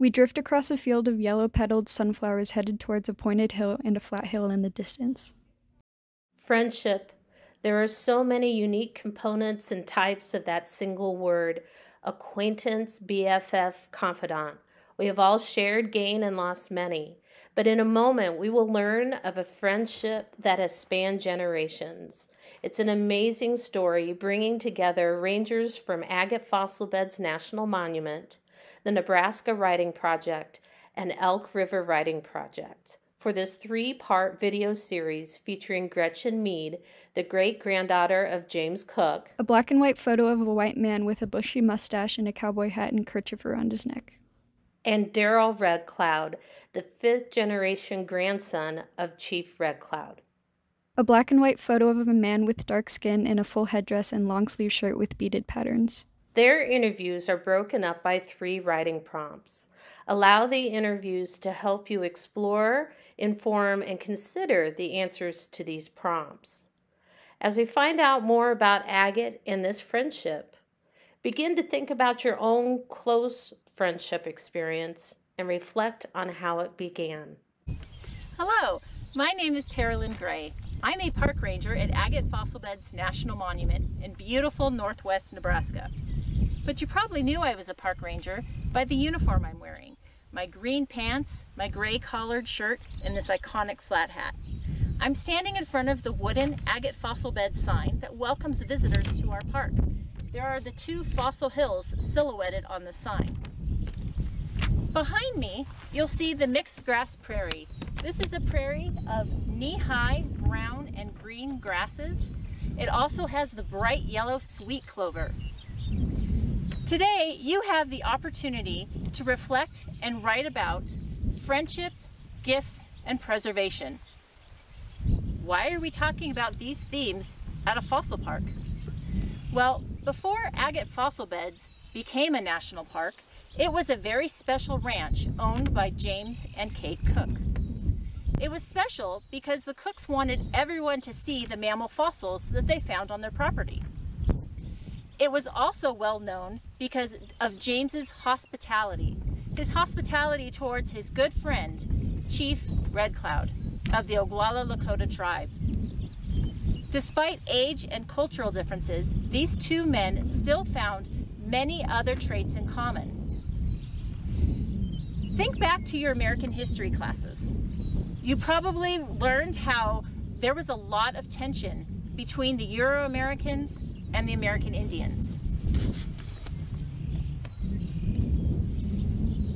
We drift across a field of yellow-petaled sunflowers headed towards a pointed hill and a flat hill in the distance. Friendship. There are so many unique components and types of that single word: acquaintance, BFF, confidant. We have all shared, gained, and lost many. But in a moment, we will learn of a friendship that has spanned generations. It's an amazing story bringing together rangers from Agate Fossil Beds National Monument, the Nebraska Writing Project, and Elk River Writing Project, for this 3-part video series featuring Gretchen Mead, the great-granddaughter of James Cook. A black and white photo of a white man with a bushy mustache and a cowboy hat and kerchief around his neck. And Darrell Red Cloud, the 5th-generation grandson of Chief Red Cloud. A black and white photo of a man with dark skin in a full headdress and long-sleeve shirt with beaded patterns. Their interviews are broken up by 3 writing prompts. Allow the interviews to help you explore, inform, and consider the answers to these prompts. As we find out more about agate and this friendship, begin to think about your own close friendship experience and reflect on how it began. Hello, my name is Tara Lynn Gray. I'm a park ranger at Agate Fossil Beds National Monument in beautiful northwest Nebraska. But you probably knew I was a park ranger by the uniform I'm wearing: my green pants, my gray collared shirt, and this iconic flat hat. I'm standing in front of the wooden Agate Fossil Bed sign that welcomes visitors to our park. There are the 2 fossil hills silhouetted on the sign. Behind me, you'll see the mixed grass prairie. This is a prairie of knee-high brown and green grasses. It also has the bright yellow sweet clover. Today, you have the opportunity to reflect and write about friendship, gifts, and preservation. Why are we talking about these themes at a fossil park? Well, before Agate Fossil Beds became a national park, it was a very special ranch owned by James and Kate Cook. It was special because the Cooks wanted everyone to see the mammal fossils that they found on their property. It was also well known because of James's hospitality. His hospitality towards his good friend, Chief Red Cloud of the Oglala Lakota tribe. Despite age and cultural differences, these 2 men still found many other traits in common. Think back to your American history classes. You probably learned how there was a lot of tension between the Euro-Americans and the American Indians.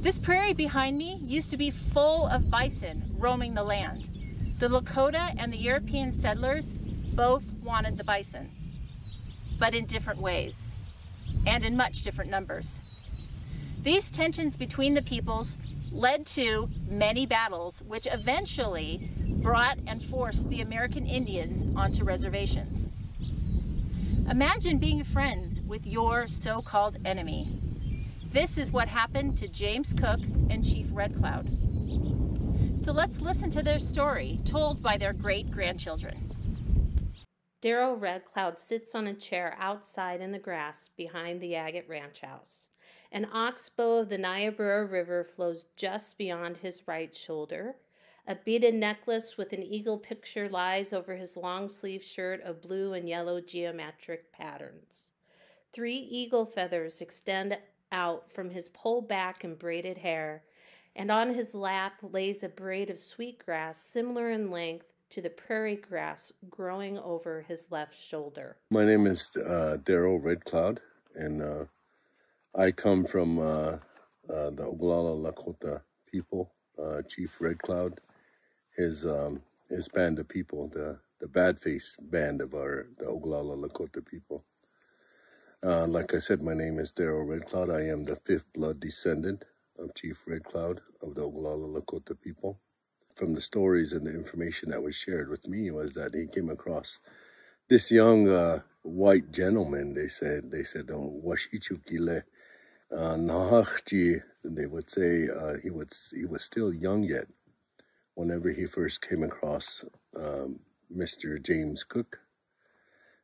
This prairie behind me used to be full of bison roaming the land. The Lakota and the European settlers both wanted the bison, but in different ways and in much different numbers. These tensions between the peoples led to many battles, which eventually brought and forced the American Indians onto reservations. Imagine being friends with your so-called enemy. This is what happened to James Cook and Chief Red Cloud. So let's listen to their story told by their great-grandchildren. Darrell Red Cloud sits on a chair outside in the grass behind the Agate Ranch house. An oxbow of the Niobrara River flows just beyond his right shoulder. A beaded necklace with an eagle picture lies over his long-sleeve shirt of blue and yellow geometric patterns. 3 eagle feathers extend out from his pulled back and braided hair, and on his lap lays a braid of sweetgrass similar in length to the prairie grass growing over his left shoulder. My name is Darrell Red Cloud, and I come from the Oglala Lakota people. Chief Red Cloud, his band of people, the bad face band of the Oglala Lakota people. Like I said, my name is Darrell Red Cloud. I am the 5th blood descendant of Chief Red Cloud of the Oglala Lakota people. From the stories and the information that was shared with me was that he came across this young white gentleman. They said, "Oh, washichukile nahachji." They would say he was still young yet whenever he first came across Mr. James Cook.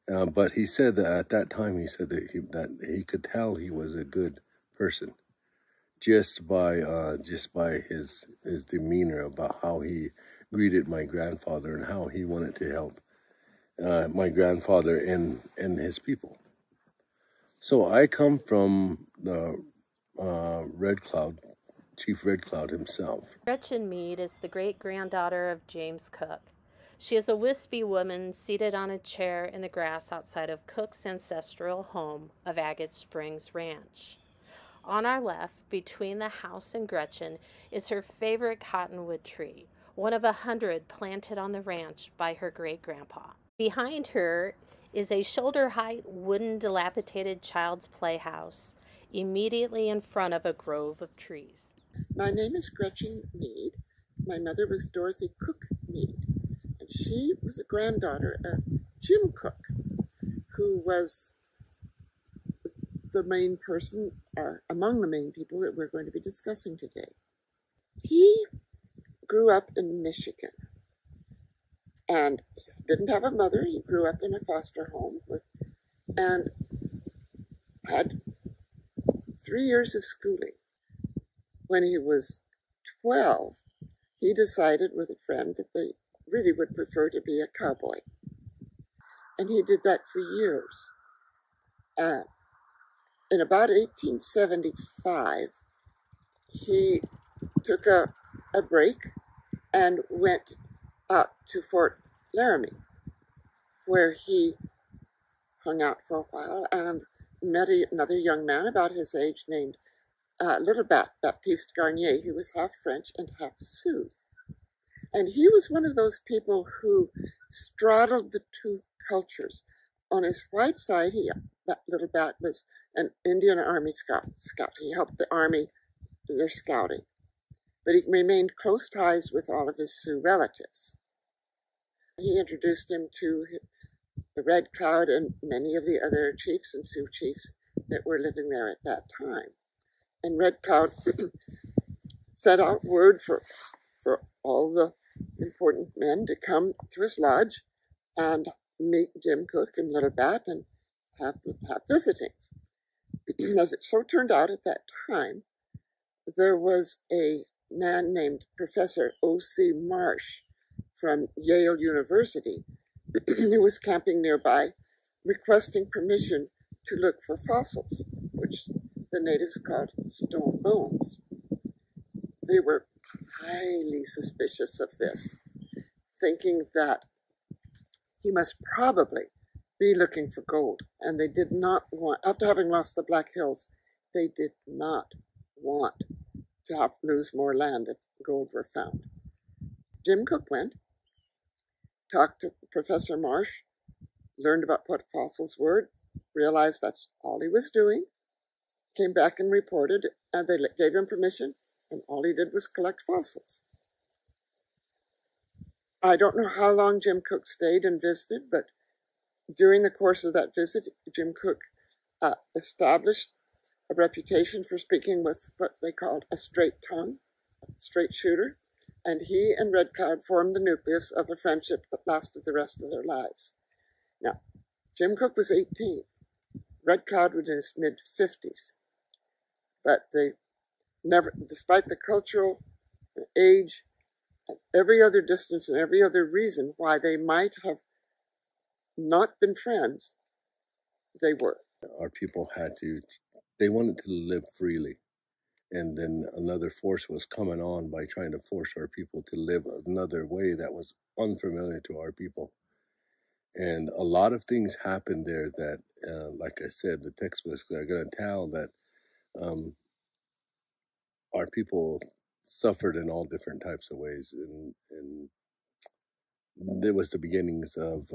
But he said that at that time, he said that he could tell he was a good person. just by his demeanor, about how he greeted my grandfather and how he wanted to help my grandfather and his people. So I come from the Red Cloud, Chief Red Cloud himself. Gretchen Mead is the great-granddaughter of James Cook. She is a wispy woman seated on a chair in the grass outside of Cook's ancestral home of Agate Springs Ranch. On our left, between the house and Gretchen, is her favorite cottonwood tree, one of 100 planted on the ranch by her great-grandpa. Behind her is a shoulder-height wooden dilapidated child's playhouse, immediately in front of a grove of trees. My name is Gretchen Mead. My mother was Dorothy Cook Mead, and she was a granddaughter of Jim Cook, who was the main person, or among the main people that we're going to be discussing today. He grew up in Michigan and didn't have a mother. He grew up in a foster home and had 3 years of schooling. When he was 12, he decided with a friend that they really would prefer to be a cowboy. And he did that for years. In about 1875, he took a break and went up to Fort Laramie, where he hung out for a while and met another young man about his age named Little Baptiste Garnier, who was half French and half Sioux. And he was one of those people who straddled the two cultures. On his white side, Little Bat was an Indian Army scout. He helped the Army in their scouting. But he remained close ties with all of his Sioux relatives. He introduced him to the Red Cloud and many of the other chiefs and Sioux chiefs that were living there at that time. And Red Cloud sent out word for all the important men to come to his lodge and meet Jim Cook and Little Bat and have visitings. As it so turned out at that time, there was a man named Professor O.C. Marsh from Yale University who was camping nearby, requesting permission to look for fossils, which the natives called stone bones. They were highly suspicious of this, thinking that he must probably be looking for gold. And they did not want, after having lost the Black Hills, they did not want to lose more land if gold were found. Jim Cook went, talked to Professor Marsh, learned about what fossils were, realized that's all he was doing, came back and reported, and they gave him permission, and all he did was collect fossils. I don't know how long Jim Cook stayed and visited, but during the course of that visit, Jim Cook established a reputation for speaking with what they called a straight tongue, a straight shooter, and he and Red Cloud formed the nucleus of a friendship that lasted the rest of their lives. Now, Jim Cook was 18. Red Cloud was in his mid-50s. But they never, despite the cultural, age, and every other distance and every other reason why they might have not been friends, they were. Our people they wanted to live freely. And then another force was coming on by trying to force our people to live another way that was unfamiliar to our people. And a lot of things happened there that, like I said, the textbooks are going to tell that our people suffered in all different types of ways. And there was the beginnings of,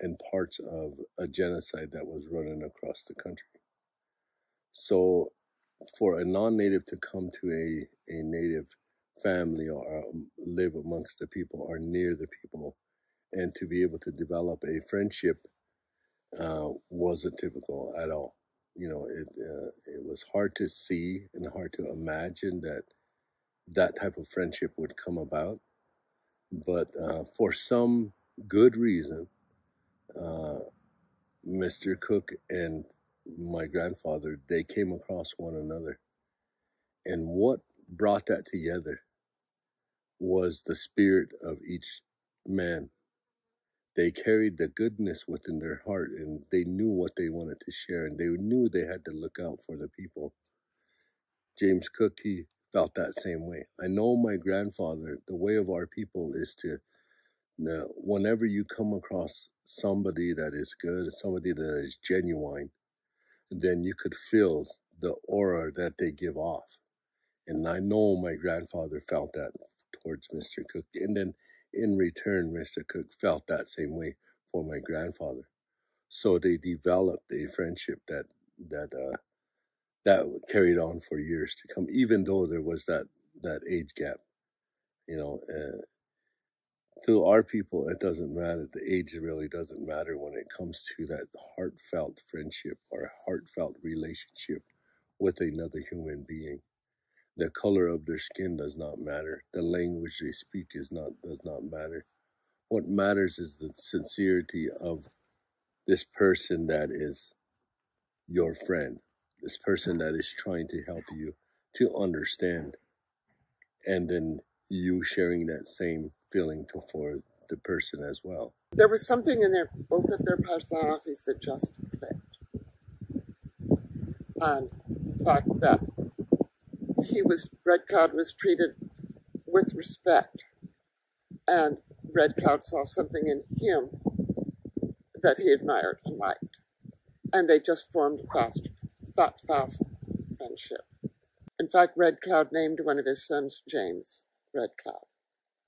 and parts of a genocide that was running across the country. So for a non-native to come to a native family or live amongst the people or near the people and to be able to develop a friendship wasn't typical at all. You know, it was hard to see and hard to imagine that type of friendship would come about. But for some good reason, Mr. Cook and my grandfather, they came across one another. And what brought that together was the spirit of each man. They carried the goodness within their heart, and they knew what they wanted to share, and they knew they had to look out for the people. James Cook, he felt that same way. I know my grandfather, the way of our people is to, whenever you come across somebody that is good, somebody that is genuine, then you could feel the aura that they give off. And I know my grandfather felt that towards Mr. Cook. And then in return, Mr. Cook felt that same way for my grandfather. So they developed a friendship that carried on for years to come, even though there was that age gap. To our people, it doesn't matter. The age really doesn't matter when it comes to that heartfelt friendship or heartfelt relationship with another human being. The color of their skin does not matter. The language they speak does not matter. What matters is the sincerity of this person that is your friend, this person that is trying to help you to understand, and then you sharing that same feeling for the person as well. There was something in both of their personalities that just clicked. And the fact that Red Cloud was treated with respect, and Red Cloud saw something in him that he admired and liked. And they just formed a fast friendship. In fact, Red Cloud named one of his sons James Red Cloud.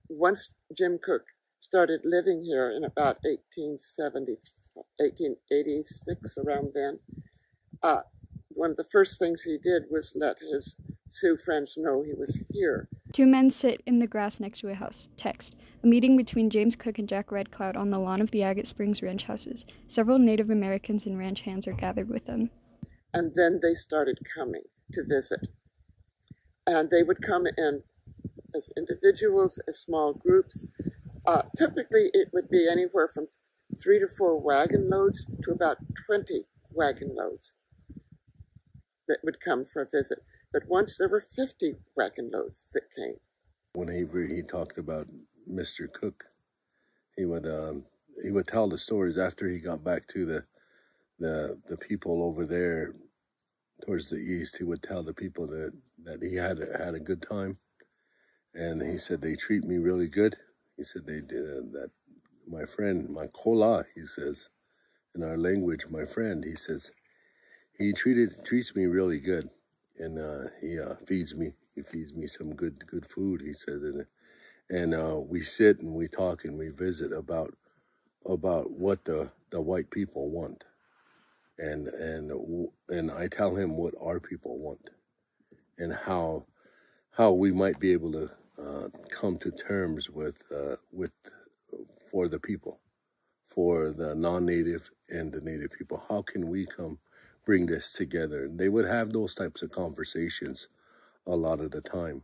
Once Jim Cook started living here in about 1886, around then, one of the first things he did was let his Sioux friends know he was here. Two men sit in the grass next to a house. Text. A meeting between James Cook and Jack Red Cloud on the lawn of the Agate Springs ranch houses. Several Native Americans and ranch hands are gathered with them. And then they started coming to visit. And they would come in as individuals, as small groups. Typically, it would be anywhere from 3 to 4 wagon loads to about 20 wagon loads that would come for a visit. But once there were 50 wagon loads that came. When he talked about Mr. Cook, he would tell the stories after he got back to the people over there towards the east. He would tell the people that he had a good time, and he said they treat me really good. He said they did that. My friend, my kola, he says, in our language, my friend, he says, he treats me really good, and he feeds me. He feeds me some good food. He says, and we sit and we talk and we visit about what the white people want, and I tell him what our people want, and how we might be able to come to terms with for the people, for the non-native and the native people. How can we bring this together? And they would have those types of conversations a lot of the time.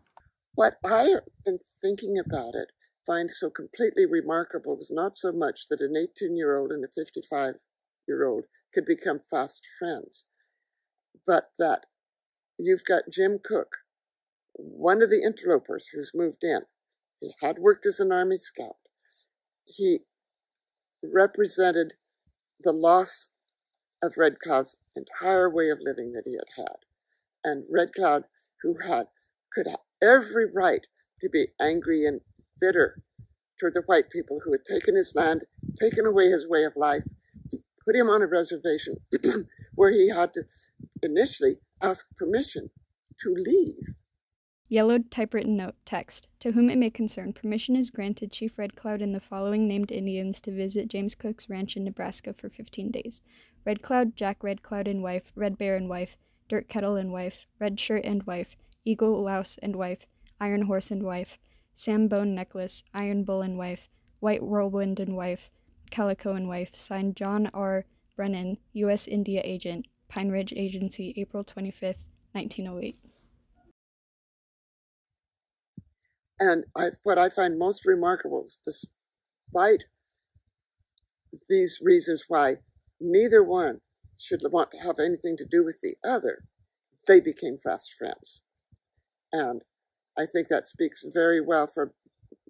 What I, in thinking about it, find so completely remarkable was not so much that an 18-year-old and a 55-year-old could become fast friends, but that you've got Jim Cook, one of the interlopers who's moved in. He had worked as an Army scout. He represented the loss of Red Cloud's entire way of living that he had had. And Red Cloud, who could have every right to be angry and bitter toward the white people who had taken his land, taken away his way of life, put him on a reservation where he had to initially ask permission to leave. Yellowed typewritten note. Text. To whom it may concern, permission is granted Chief Red Cloud and the following named Indians to visit James Cook's ranch in Nebraska for 15 days. Red Cloud, Jack Red Cloud and wife, Red Bear and wife, Dirt Kettle and wife, Red Shirt and wife, Eagle Louse and wife, Iron Horse and wife, Sam Bone Necklace, Iron Bull and wife, White Whirlwind and wife, Calico and wife, signed John R. Brennan, U.S. India Agent, Pine Ridge Agency, April 25th, 1908. And what I find most remarkable is, despite these reasons why neither one should want to have anything to do with the other, they became fast friends. And I think that speaks very well for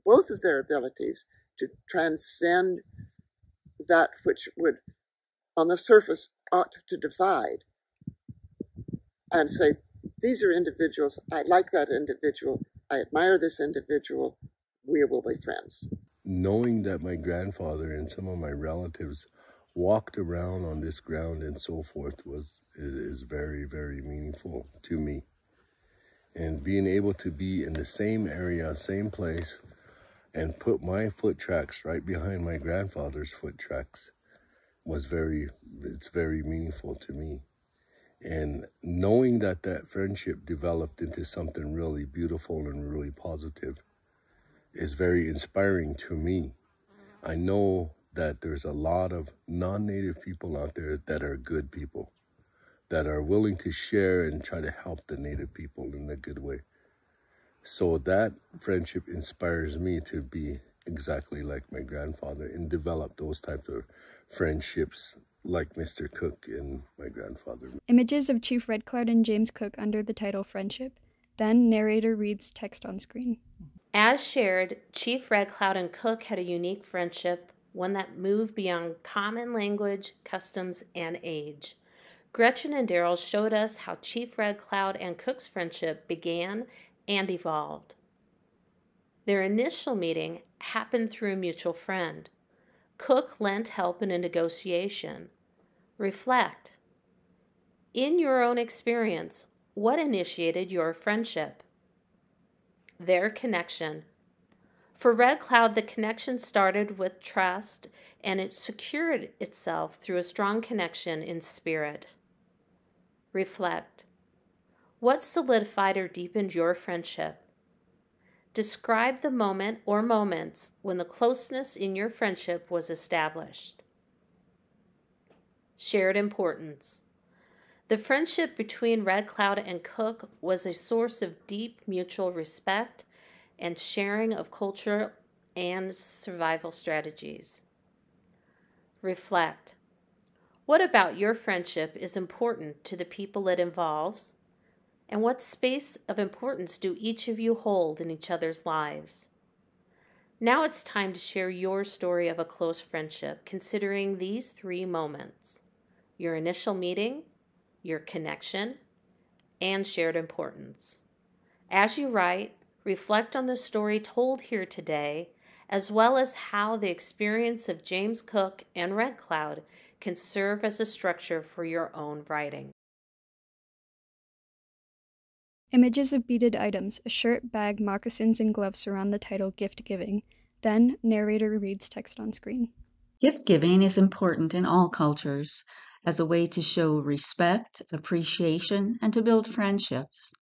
both of their abilities to transcend that which would, on the surface, ought to divide, and say, these are individuals, I like that individual, I admire this individual, we will be friends. Knowing that my grandfather and some of my relatives walked around on this ground and so forth is very, very meaningful to me. And being able to be in the same area, same place, and put my foot tracks right behind my grandfather's foot tracks it's very meaningful to me. And knowing that that friendship developed into something really beautiful and really positive is very inspiring to me. I know that there's a lot of non-native people out there that are good people, that are willing to share and try to help the native people in a good way. So that friendship inspires me to be exactly like my grandfather and develop those types of friendships like Mr. Cook and my grandfather. Images of Chief Red Cloud and James Cook under the title Friendship. Then narrator reads text on screen. As shared, Chief Red Cloud and Cook had a unique friendship, one that moved beyond common language, customs, and age. Gretchen and Daryl showed us how Chief Red Cloud and Cook's friendship began and evolved. Their initial meeting happened through a mutual friend. Cook lent help in a negotiation. Reflect. In your own experience, what initiated your friendship? Their connection. For Red Cloud, the connection started with trust, and it secured itself through a strong connection in spirit. Reflect. What solidified or deepened your friendship? Describe the moment or moments when the closeness in your friendship was established. Shared importance. The friendship between Red Cloud and Cook was a source of deep mutual respect and sharing of culture and survival strategies. Reflect. What about your friendship is important to the people it involves? And what space of importance do each of you hold in each other's lives? Now it's time to share your story of a close friendship, considering these 3 moments: your initial meeting, your connection, and shared importance. As you write, reflect on the story told here today, as well as how the experience of James Cook and Red Cloud can serve as a structure for your own writing. Images of beaded items, a shirt, bag, moccasins, and gloves surround the title Gift Giving. Then, narrator reads text on screen. Gift giving is important in all cultures as a way to show respect, appreciation, and to build friendships.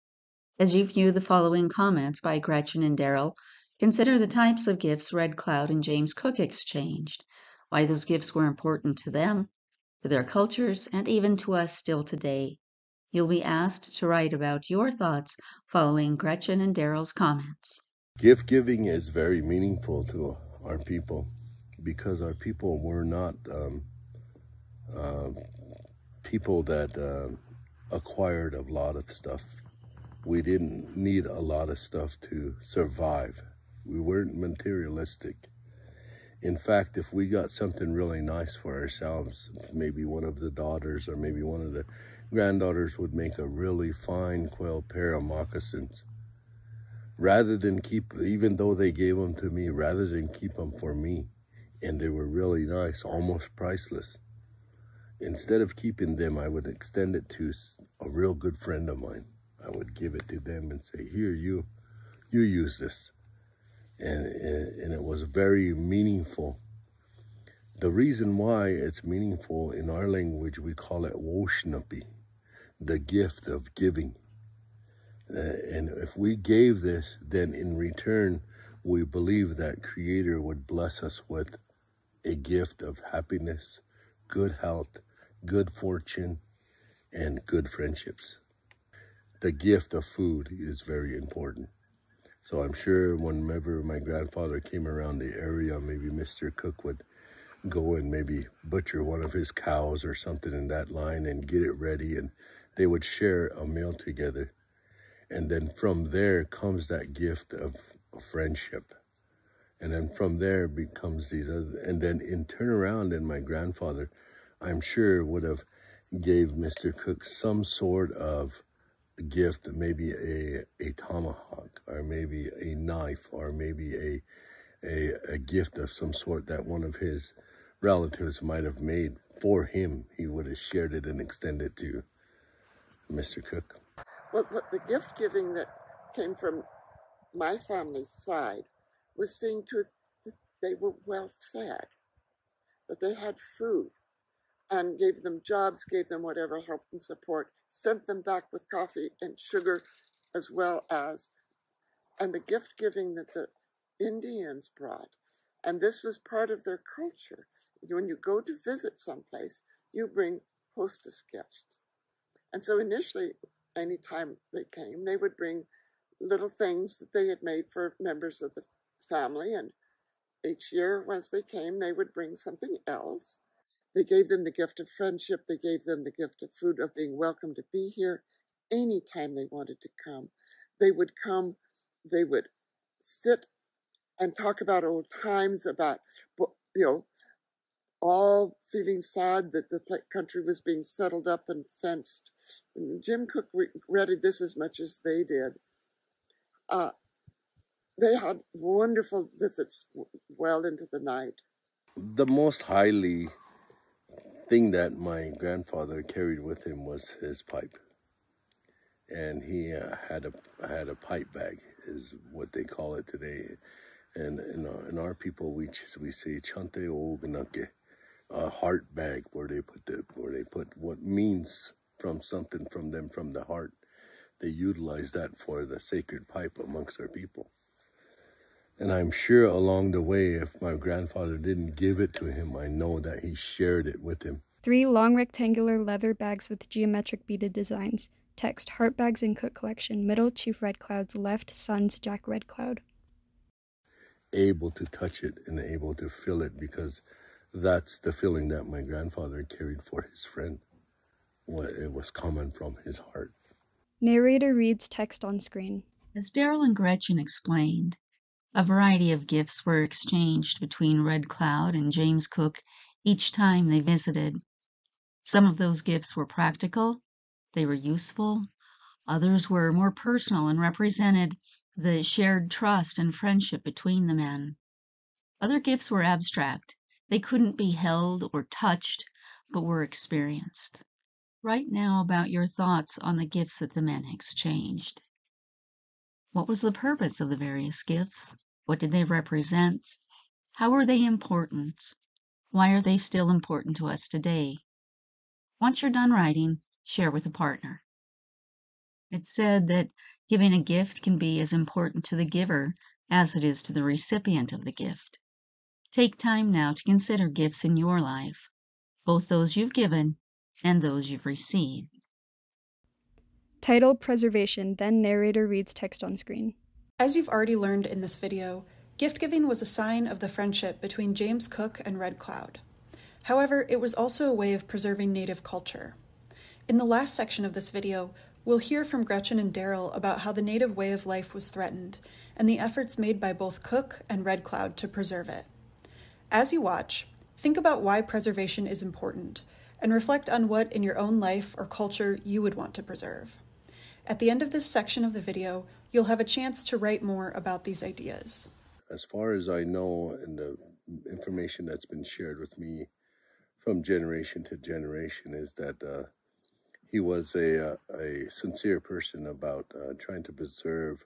As you view the following comments by Gretchen and Daryl, consider the types of gifts Red Cloud and James Cook exchanged, why those gifts were important to them, to their cultures, and even to us still today. You'll be asked to write about your thoughts following Gretchen and Daryl's comments. Gift giving is very meaningful to our people because our people were not people that acquired a lot of stuff. We didn't need a lot of stuff to survive. We weren't materialistic. In fact, if we got something really nice for ourselves, maybe one of the daughters or maybe one of the granddaughters would make a really fine quill pair of moccasins. Rather than keep, even though they gave them to me, rather than keep them for me, and they were really nice, almost priceless, instead of keeping them, I would extend it to a real good friend of mine. I would give it to them and say, here, you use this. And it was very meaningful. The reason why it's meaningful, in our language, we call it woshnapi, the gift of giving. And if we gave this, then in return, we believe that Creator would bless us with a gift of happiness, good health, good fortune, and good friendships. The gift of food is very important. So I'm sure whenever my grandfather came around the area, maybe Mr. Cook would go and maybe butcher one of his cows or something in that line and get it ready, and they would share a meal together. And then from there comes that gift of friendship. And then from there becomes these other, and then in turn around, and my grandfather, I'm sure, would have gave Mr. Cook some sort of gift, maybe a tomahawk, or maybe a knife, or maybe a gift of some sort that one of his relatives might have made for him. He would have shared it and extended to Mr. Cook. What the gift giving that came from my family's side was seeing to it that they were well fed, that they had food, and gave them jobs, gave them whatever help and support, sent them back with coffee and sugar, as well as, and the gift giving that the Indians brought. And this was part of their culture. When you go to visit someplace, you bring hostess gifts. And so initially, anytime they came, they would bring little things that they had made for members of the family. And each year, once they came, they would bring something else. They gave them the gift of friendship. They gave them the gift of food, of being welcome to be here anytime they wanted to come. They would come, they would sit and talk about old times, about, all feeling sad that the country was being settled up and fenced. And Jim Cook regretted this as much as they did. They had wonderful visits well into the night. The most highly thing that my grandfather carried with him was his pipe, and he had a pipe bag, is what they call it today. And in our people, we say chante o ganake, a heart bag, where they put what means from something from them, from the heart. They utilize that for the sacred pipe amongst our people. And I'm sure along the way, if my grandfather didn't give it to him, I know that he shared it with him. 3 long rectangular leather bags with geometric beaded designs. Text, Heart Bags in Cook Collection. Middle, Chief Red Cloud's left, Sons, Jack Red Cloud. Able to touch it and able to feel it, because that's the feeling that my grandfather carried for his friend. It was coming from his heart. Narrator reads text on screen. As Daryl and Gretchen explained, a variety of gifts were exchanged between Red Cloud and James Cook each time they visited. Some of those gifts were practical, they were useful. Others were more personal and represented the shared trust and friendship between the men. Other gifts were abstract. They couldn't be held or touched, but were experienced. Write now about your thoughts on the gifts that the men exchanged. What was the purpose of the various gifts? What did they represent? How were they important? Why are they still important to us today? Once you're done writing, share with a partner. It's said that giving a gift can be as important to the giver as it is to the recipient of the gift. Take time now to consider gifts in your life, both those you've given and those you've received. Title, Preservation, then narrator reads text on screen. As you've already learned in this video, gift giving was a sign of the friendship between James Cook and Red Cloud. However, it was also a way of preserving Native culture. In the last section of this video, we'll hear from Gretchen and Daryl about how the Native way of life was threatened and the efforts made by both Cook and Red Cloud to preserve it. As you watch, think about why preservation is important and reflect on what in your own life or culture you would want to preserve. At the end of this section of the video, you'll have a chance to write more about these ideas. As far as I know, and the information that's been shared with me from generation to generation, is that he was a sincere person about trying to preserve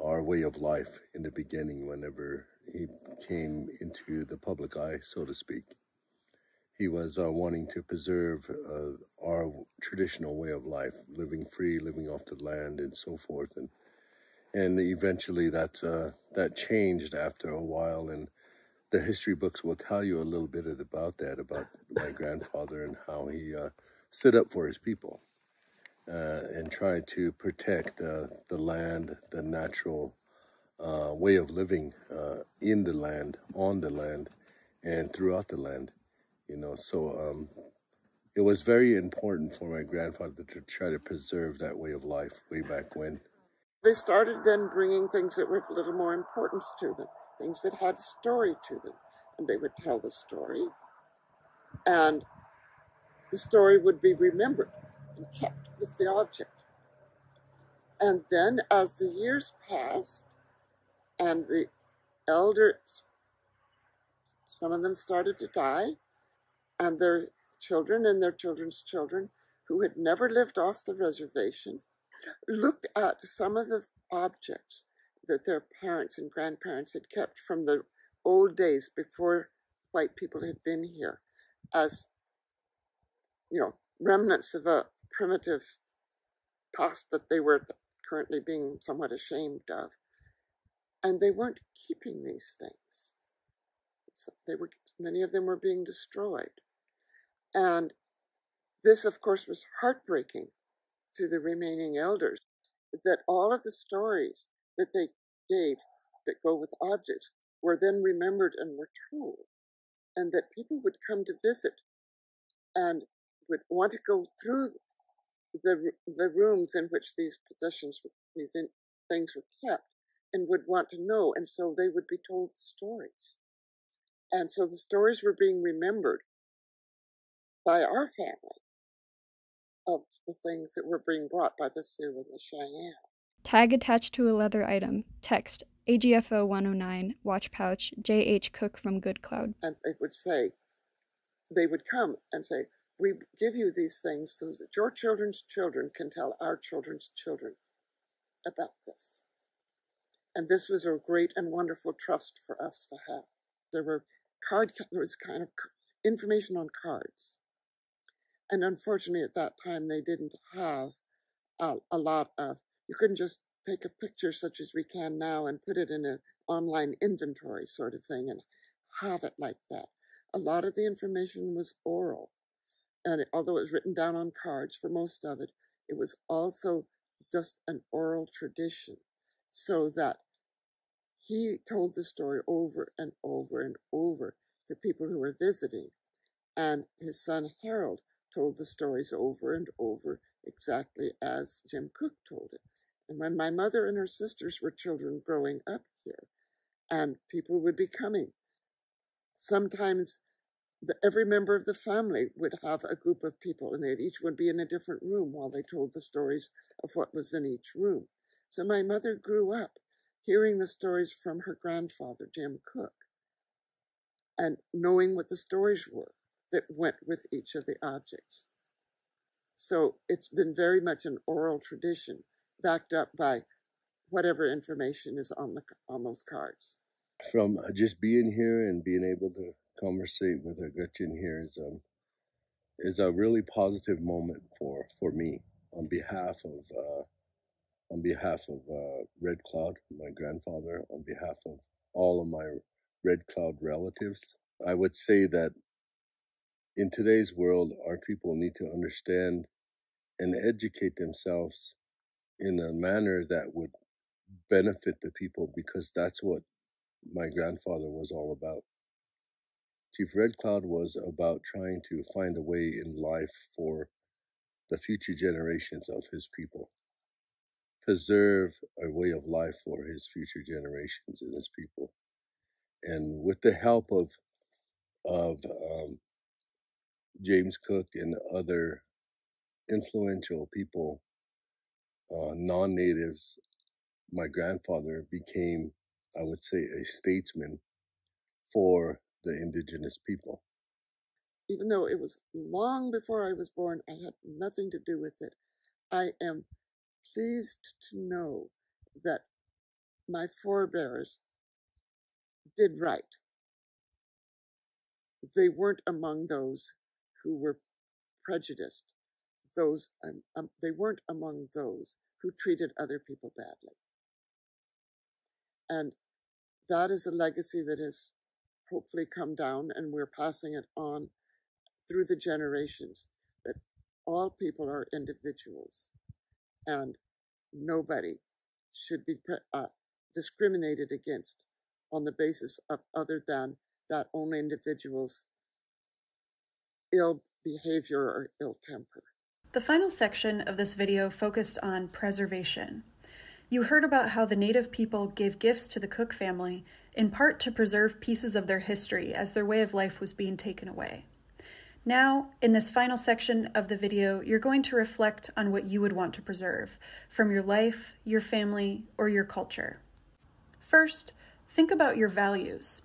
our way of life in the beginning, whenever he came into the public eye, so to speak. He was wanting to preserve our traditional way of life, living free, living off the land, and so forth. And eventually that changed after a while, and the history books will tell you a little bit about that, about my grandfather and how he stood up for his people and tried to protect the land, the natural way of living in the land, on the land, and throughout the land. So it was very important for my grandfather to try to preserve that way of life way back when. They started then bringing things that were of a little more importance to them, things that had a story to them. And they would tell the story, and the story would be remembered and kept with the object. And then as the years passed and the elders, some of them started to die, and their children and their children's children who had never lived off the reservation looked at some of the objects that their parents and grandparents had kept from the old days before white people had been here as, remnants of a primitive past that they were currently being somewhat ashamed of. And they weren't keeping these things. Many of them were being destroyed. And this, of course, was heartbreaking to the remaining elders, that all of the stories that they gave that go with objects were then remembered and were told, and that people would come to visit and would want to go through the rooms in which these possessions, things were kept, and would want to know, and so they would be told stories. And so the stories were being remembered by our family of the things that were being brought by the Sioux and the Cheyenne. Tag attached to a leather item. Text, AGFO 109, watch pouch, J.H. Cook from Good Cloud. And they would come and say, we give you these things so that your children's children can tell our children's children about this. And this was a great and wonderful trust for us to have. There was kind of information on cards. And unfortunately, at that time, they didn't have a lot of, you couldn't just take a picture such as we can now and put it in an online inventory sort of thing and have it like that. A lot of the information was oral. And although it was written down on cards for most of it, it was also just an oral tradition, so that he told the story over and over and over to people who were visiting. And his son Harold told the stories over and over exactly as Jim Cook told it. And when my mother and her sisters were children growing up here, and people would be coming, sometimes every member of the family would have a group of people, and each would be in a different room while they told the stories of what was in each room. So my mother grew up hearing the stories from her grandfather, Jim Cook, and knowing what the stories were that went with each of the objects. So it's been very much an oral tradition, backed up by whatever information is on those cards. From just being here and being able to conversate with Gretchen here is a really positive moment for me on behalf of Red Cloud, my grandfather, on behalf of all of my Red Cloud relatives. I would say that in today's world, our people need to understand and educate themselves in a manner that would benefit the people, because that's what my grandfather was all about. Chief Red Cloud was about trying to find a way in life for the future generations of his people, preserve a way of life for his future generations and his people. And with the help of James Cook and other influential people, non-natives, my grandfather became, I would say, a statesman for the indigenous people. Even though it was long before I was born, I had nothing to do with it. I am pleased to know that my forebears did right. They weren't among those who were prejudiced. They weren't among those who treated other people badly. And that is a legacy that has hopefully come down, and we're passing it on through the generations, that all people are individuals and nobody should be discriminated against on the basis of other than that only individual's ill behavior or ill temper. The final section of this video focused on preservation. You heard about how the Native people gave gifts to the Cook family, in part to preserve pieces of their history as their way of life was being taken away. Now, in this final section of the video, you're going to reflect on what you would want to preserve from your life, your family, or your culture. First, think about your values.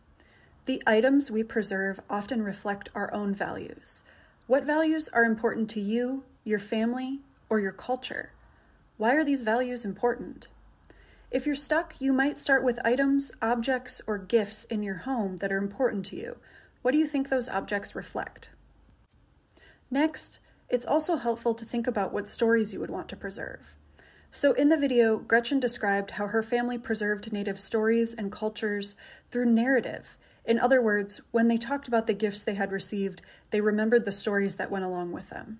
The items we preserve often reflect our own values. What values are important to you, your family, or your culture? Why are these values important? If you're stuck, you might start with items, objects, or gifts in your home that are important to you. What do you think those objects reflect? Next, it's also helpful to think about what stories you would want to preserve. So in the video, Gretchen described how her family preserved Native stories and cultures through narrative. In other words, when they talked about the gifts they had received, they remembered the stories that went along with them.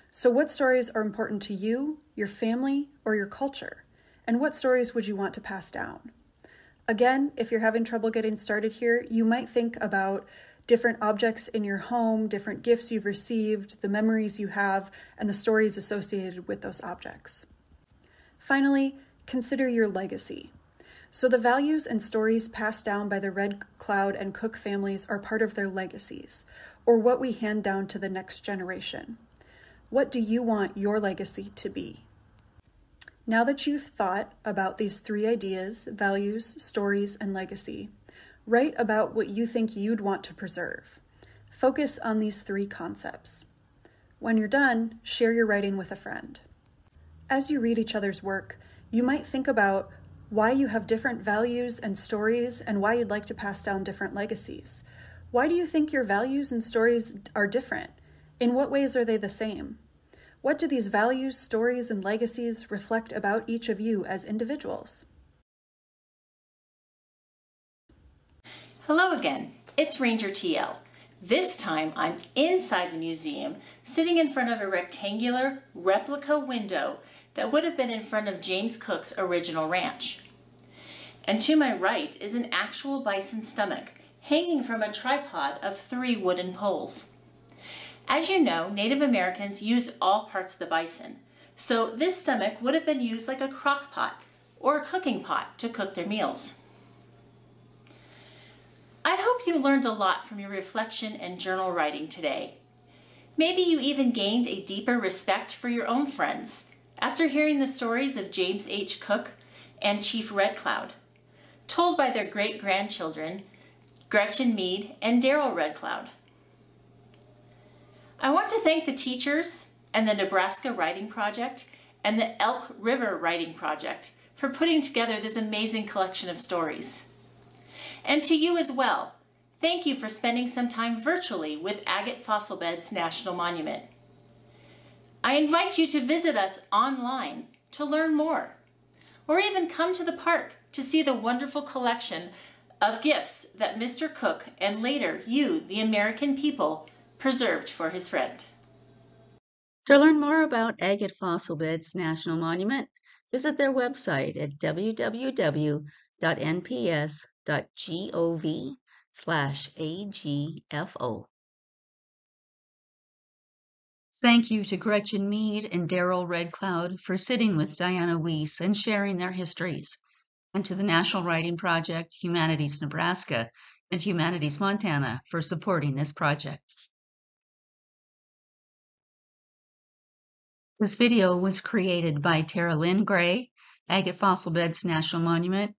So what stories are important to you, your family, or your culture? And what stories would you want to pass down? Again, if you're having trouble getting started here, you might think about different objects in your home, different gifts you've received, the memories you have, and the stories associated with those objects. Finally, consider your legacy. So the values and stories passed down by the Red Cloud and Cook families are part of their legacies, or what we hand down to the next generation. What do you want your legacy to be? Now that you've thought about these three ideas, values, stories, and legacy, write about what you think you'd want to preserve. Focus on these three concepts. When you're done, share your writing with a friend. As you read each other's work, you might think about why you have different values and stories and why you'd like to pass down different legacies. Why do you think your values and stories are different? In what ways are they the same? What do these values, stories, and legacies reflect about each of you as individuals? Hello again, it's Ranger TL. This time I'm inside the museum, sitting in front of a rectangular replica window that would have been in front of James Cook's original ranch. And to my right is an actual bison stomach hanging from a tripod of 3 wooden poles. As you know, Native Americans used all parts of the bison, so this stomach would have been used like a crock pot or a cooking pot to cook their meals. I hope you learned a lot from your reflection and journal writing today. Maybe you even gained a deeper respect for your own friends after hearing the stories of James H. Cook and Chief Red Cloud, told by their great-grandchildren, Gretchen Mead and Darrell Red Cloud. I want to thank the teachers and the Nebraska Writing Project and the Elk River Writing Project for putting together this amazing collection of stories. And to you as well, thank you for spending some time virtually with Agate Fossil Beds National Monument. I invite you to visit us online to learn more, or even come to the park to see the wonderful collection of gifts that Mr. Cook and later you, the American people, preserved for his friend. To learn more about Agate Fossil Beds National Monument, visit their website at www.nps.gov/agfo. Thank you to Gretchen Mead and Darrell Red Cloud for sitting with Diana Weiss and sharing their histories, and to the National Writing Project, Humanities Nebraska, and Humanities Montana for supporting this project. This video was created by Tara Lynn Gray, Agate Fossil Beds National Monument,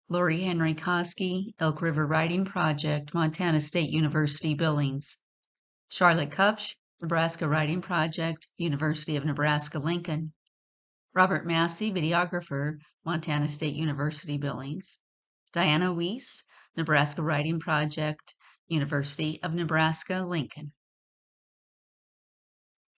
Lori Henry Koski, Elk River Writing Project, Montana State University Billings, Charlotte Kupch, Nebraska Writing Project, University of Nebraska-Lincoln, Robert Massey, videographer, Montana State University Billings, Diana Weiss, Nebraska Writing Project, University of Nebraska-Lincoln.